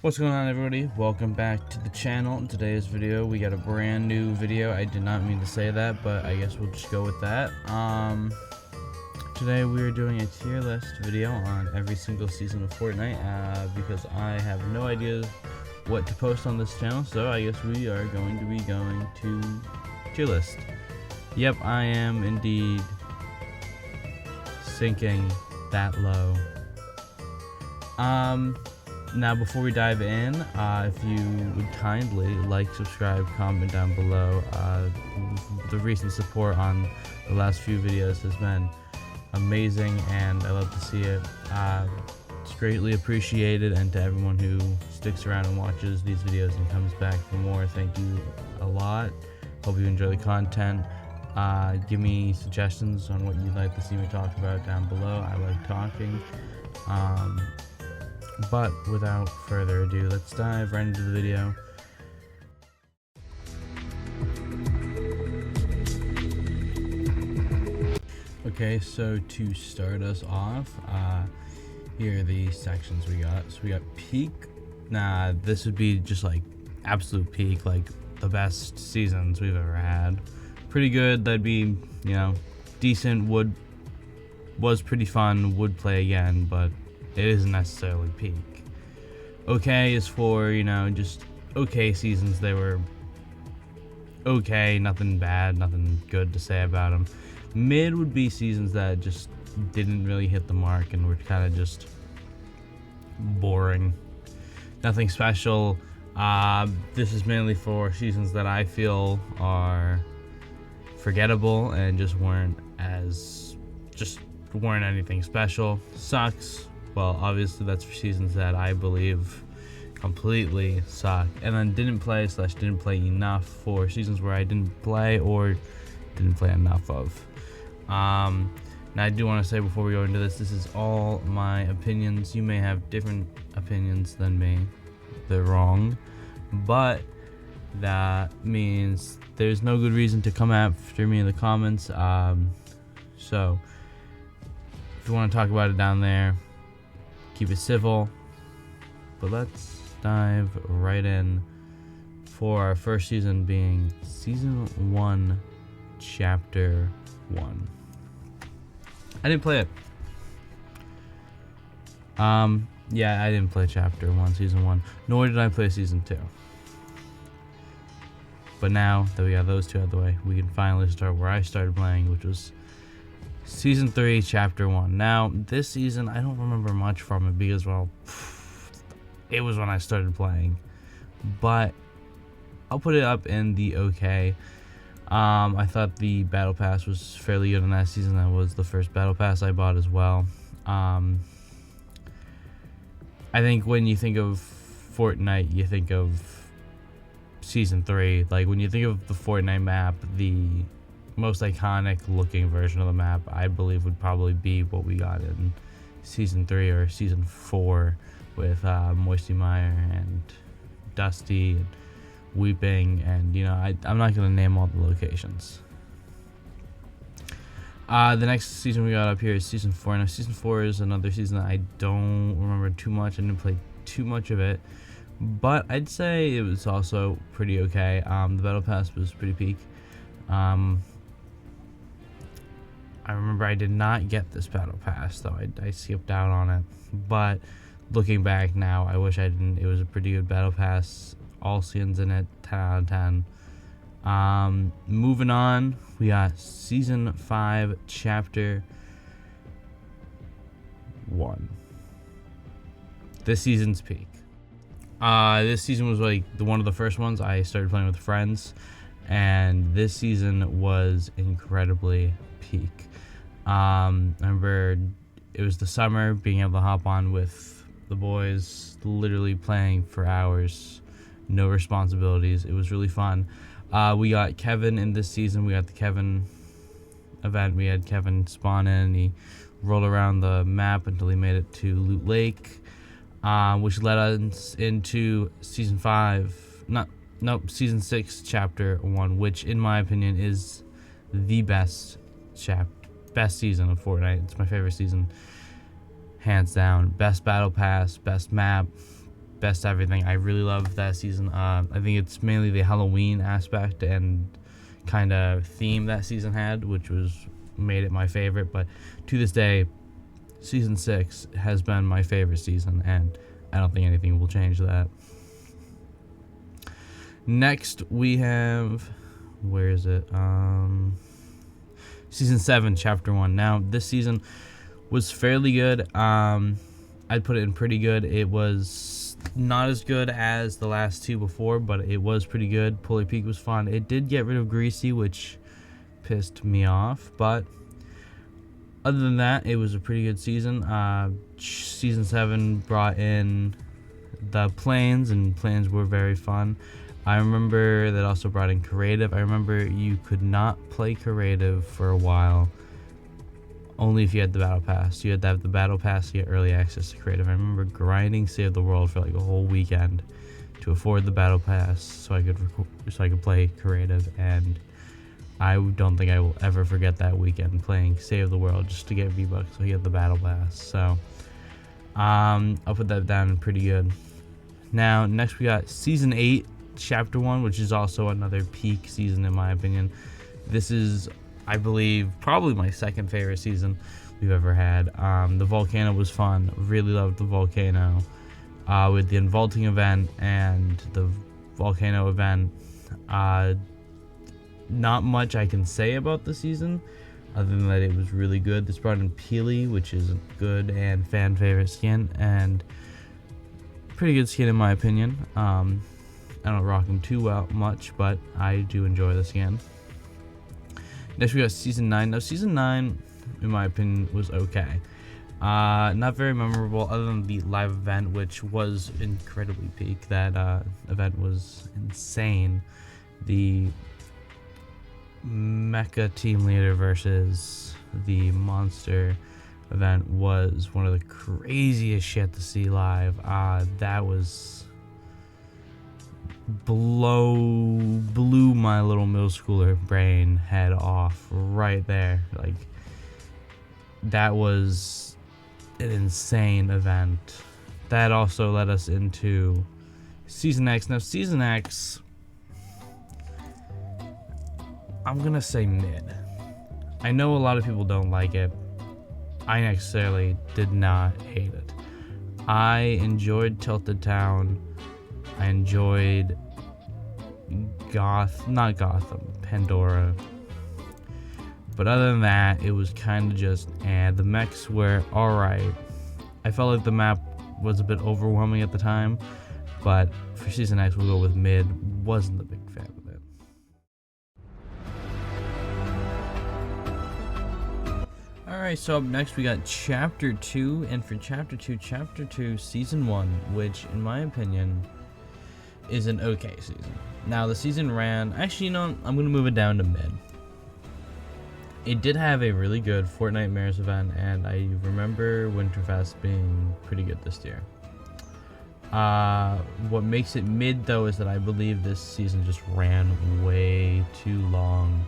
What's going on, everybody? Welcome back to the channel. In today's video we got a brand new video. I did not mean to say that, but I guess we'll just go with that. Today we are doing a tier list video on every single season of Fortnite because I have no idea what to post on this channel, so I guess we are going to be going to tier list. Yep, I am indeed sinking that low. Now, before we dive in, if you would kindly like, subscribe, comment down below. The recent support on the last few videos has been amazing, and I love to see it. It's greatly appreciated, and to everyone who sticks around and watches these videos and comes back for more, thank you a lot. Hope you enjoy the content. Give me suggestions on what you'd like to see me talk about down below. I like talking. But without further ado, let's dive right into the video. Okay, so to start us off, here are the sections we got. So we got peak. Nah, this would be just like absolute peak, like the best seasons we've ever had. Pretty good. That'd be, you know, decent. Was pretty fun. Would play again, but it isn't necessarily peak. Okay is for, you know, just okay seasons. They were okay, nothing bad, nothing good to say about them. Mid would be seasons that just didn't really hit the mark and were kind of just boring. Nothing special. This is mainly for seasons that I feel are forgettable and just weren't anything special. Sucks. Well, obviously that's for seasons that I believe completely suck, and then didn't play enough for seasons where I didn't play or didn't play enough of. Now I do want to say before we go into this is all my opinions. You may have different opinions than me. They're wrong, but that means there's no good reason to come after me in the comments. So if you want to talk about it down there, keep it civil. But let's dive right in for our first season, being season 1, chapter 1. I didn't play it. Yeah, I didn't play chapter 1, season 1, nor did I play season 2. But now that we got those two out of the way, we can finally start where I started playing, which was season 3, chapter 1. Now, this season, I don't remember much from it because, well, it was when I started playing. But I'll put it up in the okay. I thought the battle pass was fairly good in that season. That was the first battle pass I bought as well. I think when you think of Fortnite, you think of season 3. Like, when you think of the Fortnite map, the most iconic looking version of the map, I believe, would probably be what we got in season 3 or season 4 with Moisty Meyer and Dusty and Weeping, and, you know, I'm not going to name all the locations. The next season we got up here is season 4. Now, season 4 is another season that I don't remember too much. I didn't play too much of it, but I'd say it was also pretty okay. The battle pass was pretty peak. I remember I did not get this battle pass, though. I skipped out on it. But looking back now, I wish I didn't. It was a pretty good battle pass. All scenes in it, 10 out of 10. Moving on, we got season 5, chapter 1. This season's peak. This season was like one of the first ones I started playing with friends, and this season was incredibly peak. I remember it was the summer, being able to hop on with the boys, literally playing for hours, no responsibilities. It was really fun. We got Kevin in this season. We got the Kevin event. We had Kevin spawn in, and he rolled around the map until he made it to Loot Lake, which led us into season 6, chapter 1, which in my opinion is the best season of Fortnite. It's my favorite season, hands down. Best battle pass, best map, best everything. I really loved that season. I think it's mainly the Halloween aspect and kind of theme that season had, which made it my favorite. But to this day, season 6 has been my favorite season, and I don't think anything will change that. Next we have, where is it? Season 7, chapter 1. Now this season was fairly good. I'd put it in pretty good. It was not as good as the last 2 before, but it was pretty good. Pulley Peak was fun. It did get rid of Greasy, which pissed me off, but other than that, it was a pretty good season. Season 7 brought in the planes, and planes were very fun. I remember that also brought in creative. I remember you could not play creative for a while, only if you had the battle pass. You had to have the battle pass to get early access to creative. I remember grinding Save the World for like a whole weekend to afford the battle pass so I could play creative, and I don't think I will ever forget that weekend playing Save the World just to get V-Bucks so you get the battle pass. So I'll put that down pretty good. Now next we got season 8, chapter 1, which is also another peak season in my opinion. This is, I believe, probably my second favorite season we've ever had. The volcano was fun. Really loved the volcano. With the vaulting event and the volcano event, not much I can say about the season other than that it was really good. This brought in Peely, which is a good and fan favorite skin, and pretty good skin in my opinion. I don't rock him too much, but I do enjoy the skin. Next we got season 9. Now season 9, in my opinion, was okay. Not very memorable other than the live event, which was incredibly peak. That event was insane. The Mecha team leader versus the monster event was one of the craziest shit to see live. That was blew my little middle schooler brain head off right there. Like, that was an insane event. That also led us into season X. Now season X, I'm gonna say mid. I know a lot of people don't like it. I necessarily did not hate it. I enjoyed Tilted Town. I enjoyed Pandora. But other than that, it was kind of just, the mechs were alright. I felt like the map was a bit overwhelming at the time, but for season X, we'll go with mid. Wasn't a big fan of it. Alright, so up next we got Chapter 2, and for Chapter 2, Season 1, which, in my opinion, is an okay season. Now, the season ran... Actually, you know, I'm going to move it down to mid. It did have a really good Fortnite Mares event, and I remember Winterfest being pretty good this year. What makes it mid, though, is that I believe this season just ran way too long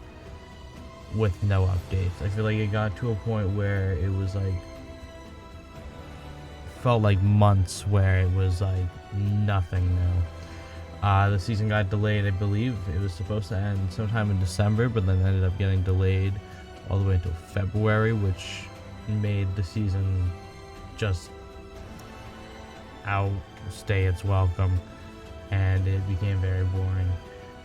with no updates. I feel like it got to a point where it was like... felt like months where it was like nothing new. The season got delayed. I believe it was supposed to end sometime in December, but then ended up getting delayed all the way until February, which made the season just outstay its welcome, and it became very boring.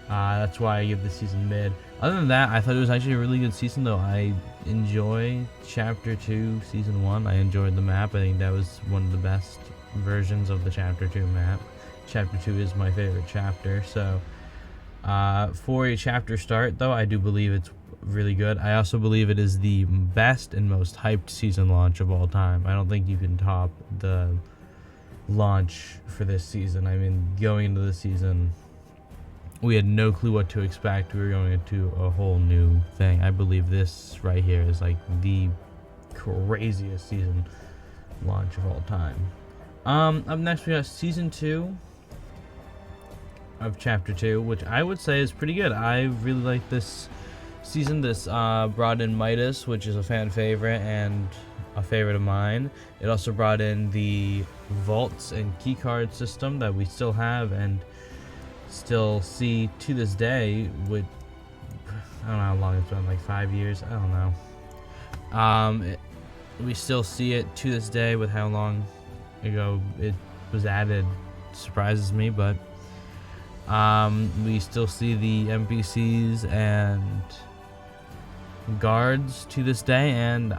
That's why I give the season mid. Other than that, I thought it was actually a really good season, though. I enjoy Chapter 2, Season 1. I enjoyed the map. I think that was one of the best versions of the Chapter 2 map. Chapter 2 is my favorite chapter, so for a chapter start, though, I do believe it's really good. I also believe it is the best and most hyped season launch of all time. I don't think you can top the launch for this season. I mean, going into the season, we had no clue what to expect. We were going into a whole new thing. I believe this right here is like the craziest season launch of all time. Up next we got Season 2 of Chapter 2, which I would say is pretty good. I really like this season. This brought in Midas, which is a fan favorite and a favorite of mine. It also brought in the vaults and keycard system that we still have and still see to this day. With I don't know how long it's been, like 5 years, I don't know. We still see it to this day. With how long ago it was added surprises me, but we still see the NPCs and guards to this day, and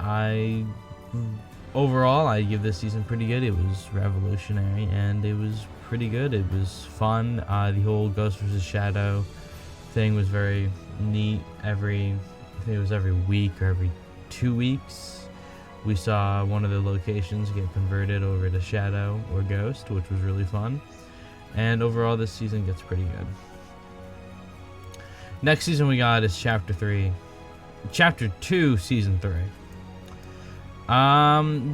overall I give this season pretty good. It was revolutionary and it was pretty good. It was fun. The whole Ghost vs. Shadow thing was very neat. I think it was every week or every 2 weeks, we saw one of the locations get converted over to Shadow or Ghost, which was really fun. And overall, this season gets pretty good. Next season we got is Chapter 2, Season 3.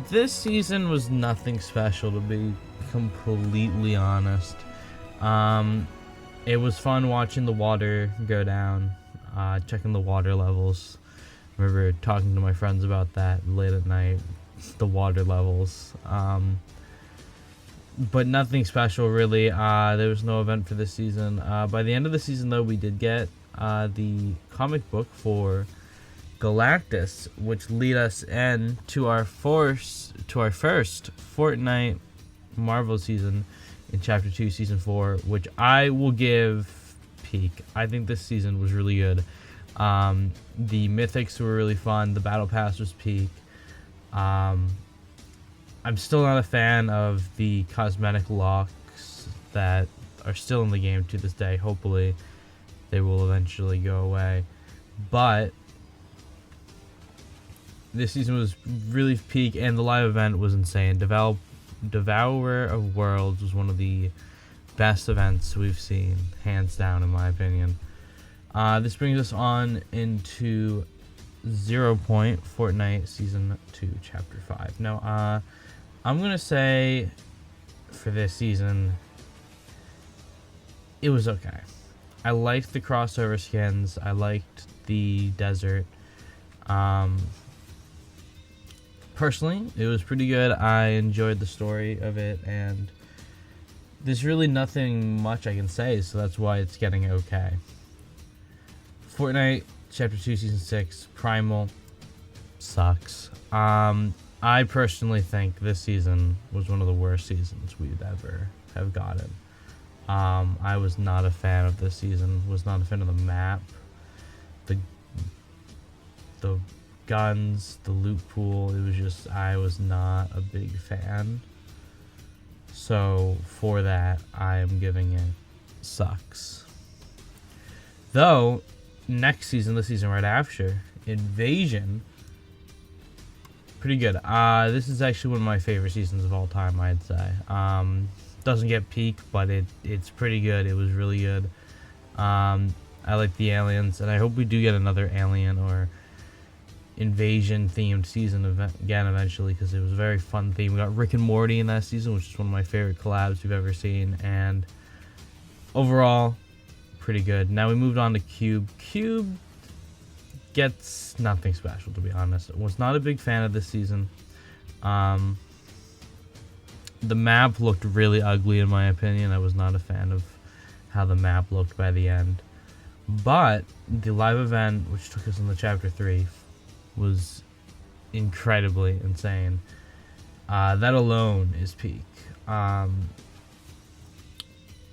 This season was nothing special, to be completely honest. It was fun watching the water go down, checking the water levels. I remember talking to my friends about that late at night, the water levels. But nothing special, really. There was no event for this season. By the end of the season, though, we did get the comic book for Galactus, which lead us into our first Fortnite Marvel season in Chapter 2, Season 4, which I will give peak. I think this season was really good. The mythics were really fun. The battle pass was peak. I'm still not a fan of the cosmetic locks that are still in the game to this day. Hopefully they will eventually go away. But this season was really peak, and the live event was insane. Devourer of Worlds was one of the best events we've seen, hands down, in my opinion. This brings us on into 0 Point Fortnite Season 2, Chapter 5. Now, I'm going to say for this season, it was okay. I liked the crossover skins. I liked the desert. Personally, it was pretty good. I enjoyed the story of it, and there's really nothing much I can say, so that's why it's getting okay. Fortnite Chapter 2 Season 6 Primal sucks. I personally think this season was one of the worst seasons we'd ever have gotten. I was not a fan of this season. Was not a fan of the map, the guns, the loot pool. It was just, I was not a big fan. So for that, I am giving it sucks. Though next season, the season right after, Invasion, pretty good. This is actually one of my favorite seasons of all time, I'd say. Doesn't get peak, but it's pretty good. It was really good. I like the aliens, and I hope we do get another alien or invasion themed season again eventually, because it was a very fun theme. We got Rick and Morty in that season, which is one of my favorite collabs we've ever seen, and overall pretty good. Now we moved on to Cube. Cube gets nothing special, to be honest. Was not a big fan of this season. The map looked really ugly, in my opinion. I was not a fan of how the map looked by the end. But the live event, which took us into Chapter 3, was incredibly insane. That alone is peak. The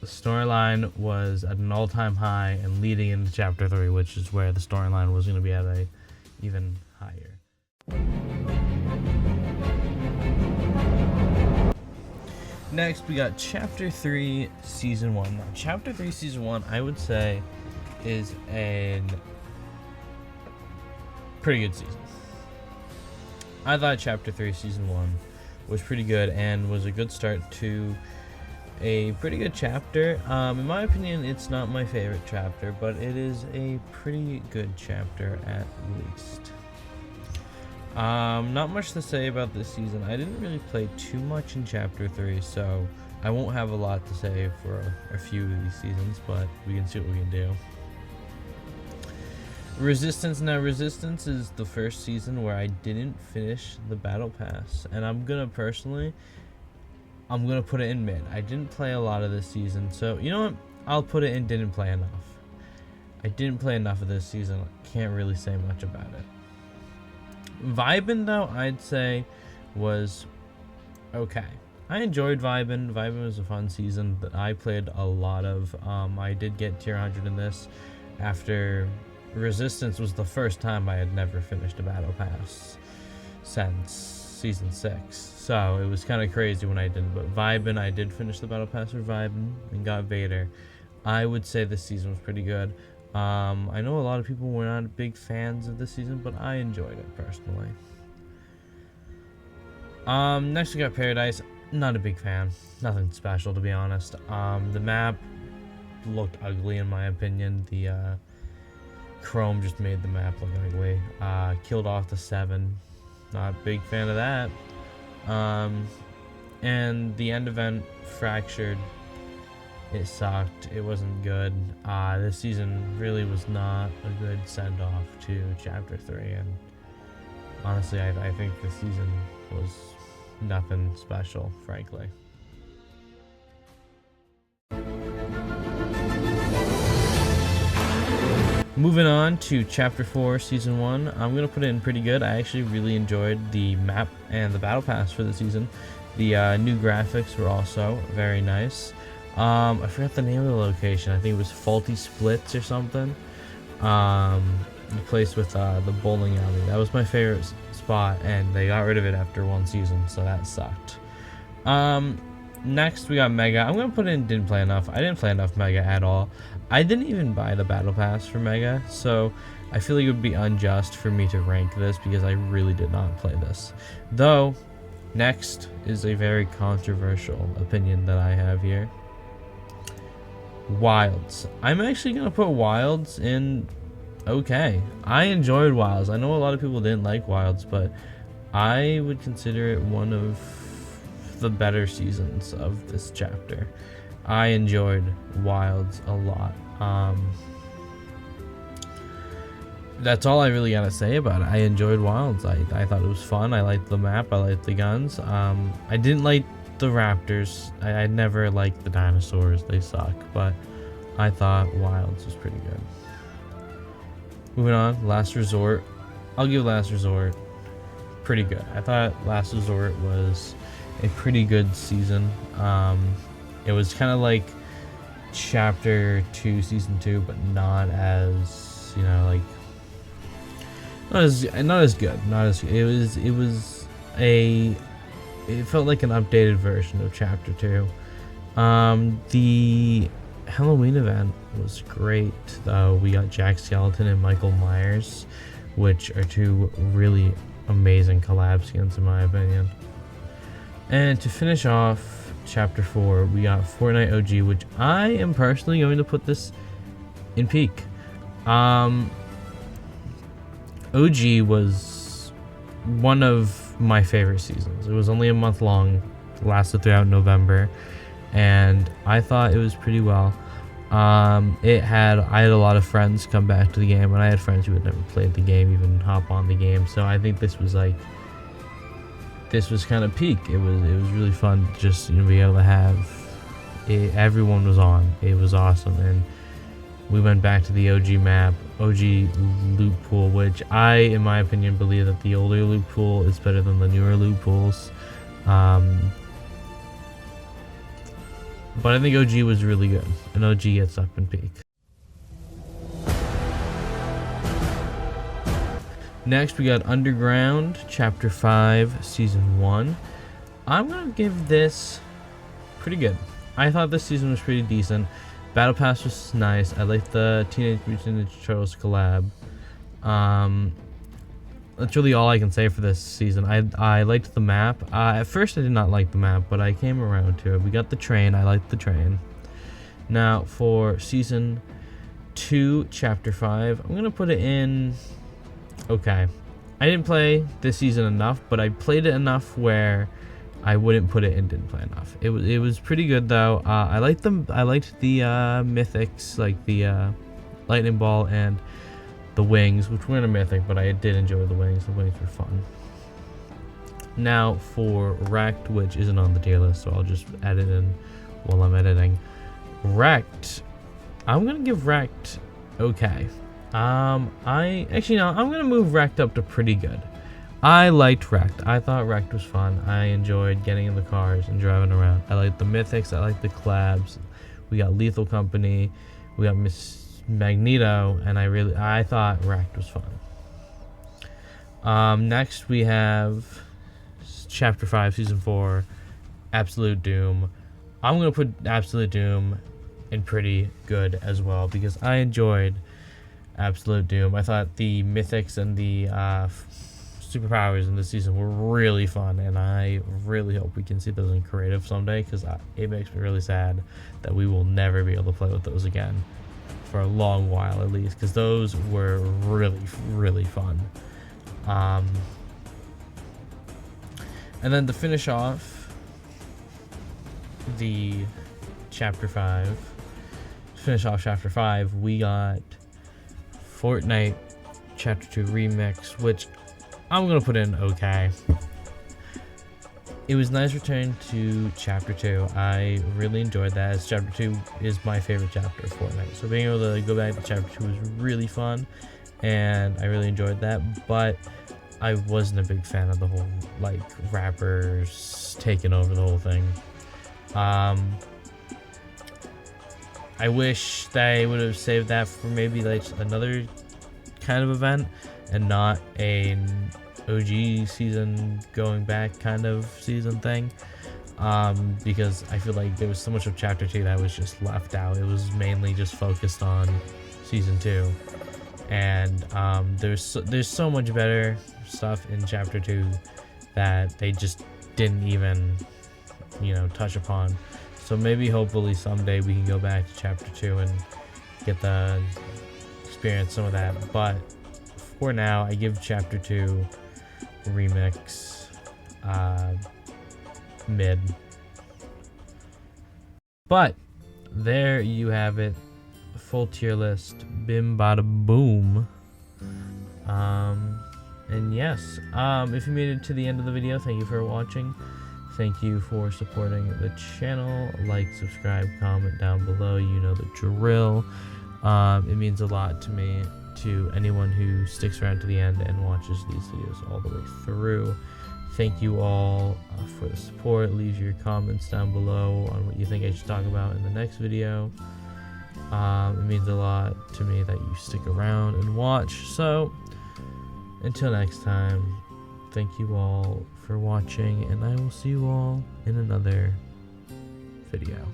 storyline was at an all-time high and leading into Chapter 3, which is where the storyline was going to be at a even higher. Next, we got Chapter 3, Season 1. Now, Chapter 3, Season 1, I would say, is a pretty good season. I thought Chapter 3, Season 1 was pretty good and was a good start to a pretty good chapter. In my opinion, it's not my favorite chapter, but it is a pretty good chapter at least. Not much to say about this season. I didn't really play too much in Chapter 3, so I won't have a lot to say for a few of these seasons, but we can see what we can do. Resistance. Now, Resistance is the first season where I didn't finish the Battle Pass, and I'm gonna personally I'm gonna put it in mid. I didn't play a lot of this season, so you know what? I'll put it in didn't play enough. I didn't play enough of this season. Can't really say much about it. Vibin' though, I'd say was okay. I enjoyed Vibin'. Vibin' was a fun season that I played a lot of. I did get tier 100 in this after Resistance was the first time I had never finished a battle pass since season 6. So it was kind of crazy when I didn't. But Vibin', I did finish the battle pass for Vibin' and got Vader. I would say this season was pretty good. I know a lot of people were not big fans of this season, but I enjoyed it personally. Next we got Paradise. Not a big fan. Nothing special, to be honest. The map looked ugly in my opinion. The Chrome just made the map look ugly. Killed off the 7. Not a big fan of that. And the end event, Fractured. It sucked. It wasn't good. This season really was not a good send-off to Chapter 3. And honestly, I think this season was nothing special, frankly. Moving on to Chapter 4, Season 1. I'm going to put it in pretty good. I actually really enjoyed the map and the battle pass for the season. The new graphics were also very nice. I forgot the name of the location. I think it was Faulty Splits or something. The place with the bowling alley. That was my favorite spot, and they got rid of it after 1 season, so that sucked. Next, we got Mega. I'm going to put in didn't play enough. I didn't play enough Mega at all. I didn't even buy the Battle Pass for Mega, so I feel like it would be unjust for me to rank this because I really did not play this. Though, next is a very controversial opinion that I have here. Wilds. I'm actually going to put Wilds in okay. I enjoyed Wilds. I know a lot of people didn't like Wilds, but I would consider it one of the better seasons of this chapter. I enjoyed Wilds a lot. That's all I really gotta say about it. I enjoyed Wilds. I thought it was fun. I liked the map. I liked the guns. I didn't like the Raptors. I never liked the dinosaurs. They suck. But I thought Wilds was pretty good. Moving on, Last Resort. I'll give Last Resort pretty good. I thought Last Resort was a pretty good season. It was kind of like Chapter 2, Season 2, but not as, you know, like not as good. It felt like an updated version of Chapter 2. The Halloween event was great, though. We got Jack Skeleton and Michael Myers, which are 2 really amazing collab skins in my opinion. And to finish off Chapter 4, we got Fortnite OG, which I am personally going to put this in peak. OG was one of my favorite seasons. It was only a month long, lasted throughout November, and I thought it was pretty well. I had a lot of friends come back to the game, and I had friends who had never played the game even hop on the game. So I think this was kind of peak. It was really fun to just, you know, be able to have it. Everyone was on. It was awesome, and we went back to the OG map, OG loot pool, which I, in my opinion, believe that the older loot pool is better than the newer loot pools. But I think OG was really good, and OG gets up in peak. Next, we got Underground, Chapter 5, Season 1. I'm going to give this pretty good. I thought this season was pretty decent. Battle Pass was nice. I liked the Teenage Mutant Ninja Turtles collab. That's really all I can say for this season. I liked the map. At first, I did not like the map, but I came around to it. We got the train. I liked the train. Now, for Season 2, Chapter 5, I'm going to put it in okay. I didn't play this season enough, but I played it enough where I wouldn't put it in didn't play enough. It was pretty good though. I liked the mythics, like the lightning ball and the wings, which weren't a mythic, but I did enjoy the wings. The wings were fun. Now for Wrecked, which isn't on the tier list, so I'll just add it in while I'm editing. Wrecked, I'm gonna give Wrecked okay. I'm gonna move Wrecked up to pretty good. I liked Wrecked. I thought Wrecked was fun. I enjoyed getting in the cars and driving around. I liked the mythics. I liked the collabs. We got Lethal Company. We got Miss Magneto, and I thought Wrecked was fun. Next we have Chapter 5, Season 4, Absolute Doom. I'm gonna put Absolute Doom in pretty good as well because I enjoyed Absolute Doom. I thought the mythics and the superpowers in this season were really fun, and I really hope we can see those in creative someday because it makes me really sad that we will never be able to play with those again for a long while at least, because those were really fun. And then to finish off the Chapter 5, we got Fortnite Chapter 2 Remix, which I'm gonna put in okay. It was nice return to Chapter 2. I really enjoyed that, as Chapter 2 is my favorite chapter of Fortnite. So being able to go back to Chapter 2 was really fun, and I really enjoyed that, but I wasn't a big fan of the whole, like, rappers taking over the whole thing. I wish they would have saved that for maybe, like, another kind of event, and not an OG season going back kind of season thing, because I feel like there was so much of Chapter 2 that was just left out. It was mainly just focused on Season 2, and there's so much better stuff in Chapter 2 that they just didn't even, touch upon. So maybe hopefully someday we can go back to Chapter 2 and get the experience some of that, but for now I give Chapter 2 Remix mid. But there you have it, full tier list, bim bada boom. And yes, if you made it to the end of the video, thank you for watching. Thank you for supporting the channel. Like, subscribe, comment down below, you know the drill. It means a lot to me, to anyone who sticks around to the end and watches these videos all the way through. Thank you all for the support. Leave your comments down below on what you think I should talk about in the next video. It means a lot to me that you stick around and watch. So until next time, thank you all for watching, and I will see you all in another video.